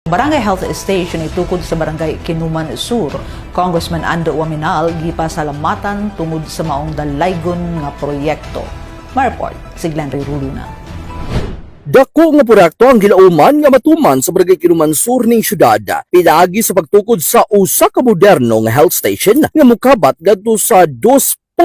Barangay Health Station itukod sa Barangay Kinuman Sur, Congressman Ando Waminal gipasalamatan tungod sa maong dalaygon nga proyekto. Mareport si Glenn Ray Ruluna. Dako nga proyekto ang gilauman nga matuman sa Barangay Kinuman Sur ning syudad. Pinaagi sa pagtukod sa usa ka moderno nga health station nga mokabat ngadto sa 2.4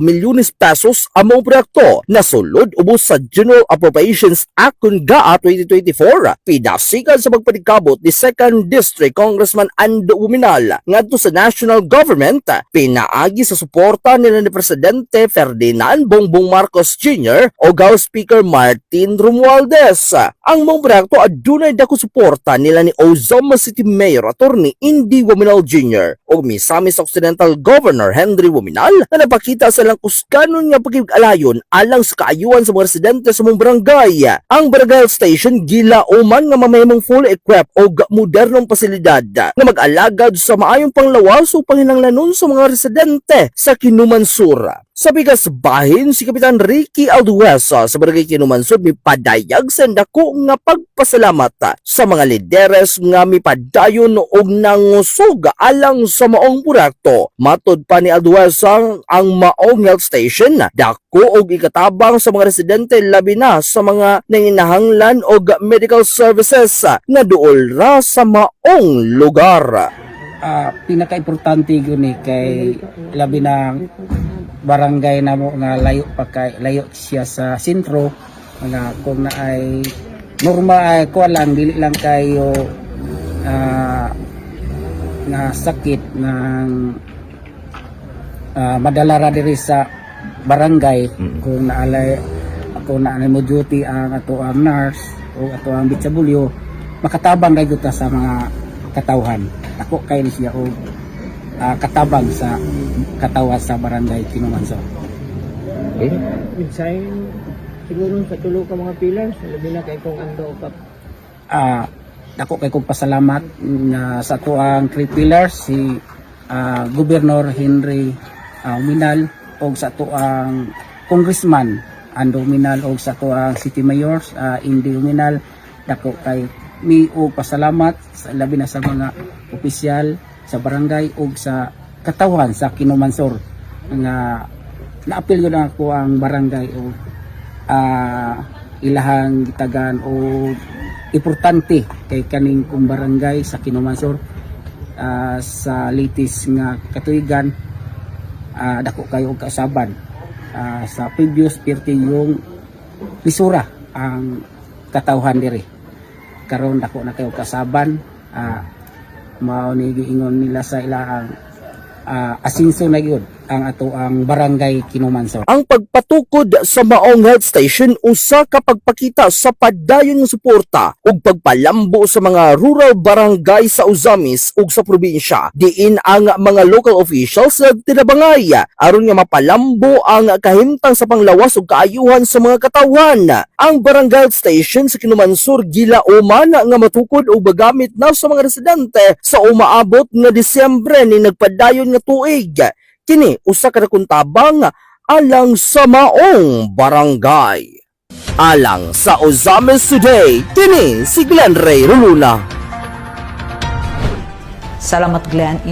milyones pesos ang mga proyekto na sulod ubos sa General Appropriations Act GAA 2024. Pinasikan sa pagpanikabot ni 2nd District Congressman Ando Waminal ngadto sa national government, pinaagi sa suporta nila ni Presidente Ferdinand Bongbong Marcos Jr. o House Speaker Martin Romualdez. Ang mga proyekto adunay dako suporta nila ni Ozoma City Mayor Attorney Indy Waminal Jr. o Misamis Occidental Governor Henry Waminal na napakita sa lang kuskanon nga pagkig-alayon alang sa kaayuan sa mga residente sa mong barangay. Ang barangay station gilauman nga mamayamang full equip o modernong pasilidad na mag-alagad sa maayong panglawas o panghinanglanon sa mga residente sa Kinuman Sur. Sa bigas bahin, si Kapitan Ricky Alduesa sa Barangay Kinuman Sur mipadayag sa dako nga pagpasalamat sa mga lideres nga mipadayon og nangusog alang sa maong proyekto. Matod pa ni Alduesa ang maong health station dako og ikatabang sa mga residente labi na sa mga nanginahanglan og medical services na duol ra sa maong lugar. Pinaka-importante yun kay labi ng barangay na mo nga layo siya sa sentro nga kung na ay normal ay kuha lang dili lang kayo nga sakit ng madala ra diri sa barangay kung naalay mo duty ang ato ang nurse o ato ang bitsabulyo makatabang ra gyud sa mga katawhan. Ako kay siya og katabang sa katawa sa barangay Kinuman Sur. Minsan siguro sa tulo ka mga pillars, labi na kay kung ando ka. Ako kay kong pasalamat sa tuang 3 pillars si Governor Henry Waminal og sa tuang Congressman Ando Waminal og sa tuang City Mayor Indy Waminal. Dako kay mi og pasalamat sa labi na sa mga opisyal sa barangay ug sa katawan sa Kinuman Sur nga naapil yun ako ang barangay o ilahang gitagan o importante kay kaning kong barangay sa Kinuman Sur sa latest nga katuigan dako kayo og kasaban sa previous pirti yung lisura ang katawhan diri karon dako na kayo kasaban mao ni giingon nila sa ilahang asinso na gyud ang ato ang barangay Kinuman Sur. Ang pagpatukod sa maong health station usa ka pagpakita sa padayon nga suporta ug pagpalambo sa mga rural barangay sa Uzamis ug sa probinsya diin ang mga local officials tinabangay aron nga mapalambo ang kahimtang sa panglawas ug kaayuhan sa mga katawhan. Ang barangay health station sa Kinuman Sur gilauman nga matukod ug magamit na sa mga residente sa umaabot nga Disyembre ni nagpadayon nga tuig. Kini usa ka nakuntabang alang sa maong barangay. Alang sa Uzamis Today, kini si Glenn Ray Ruluna. Salamat Glenn.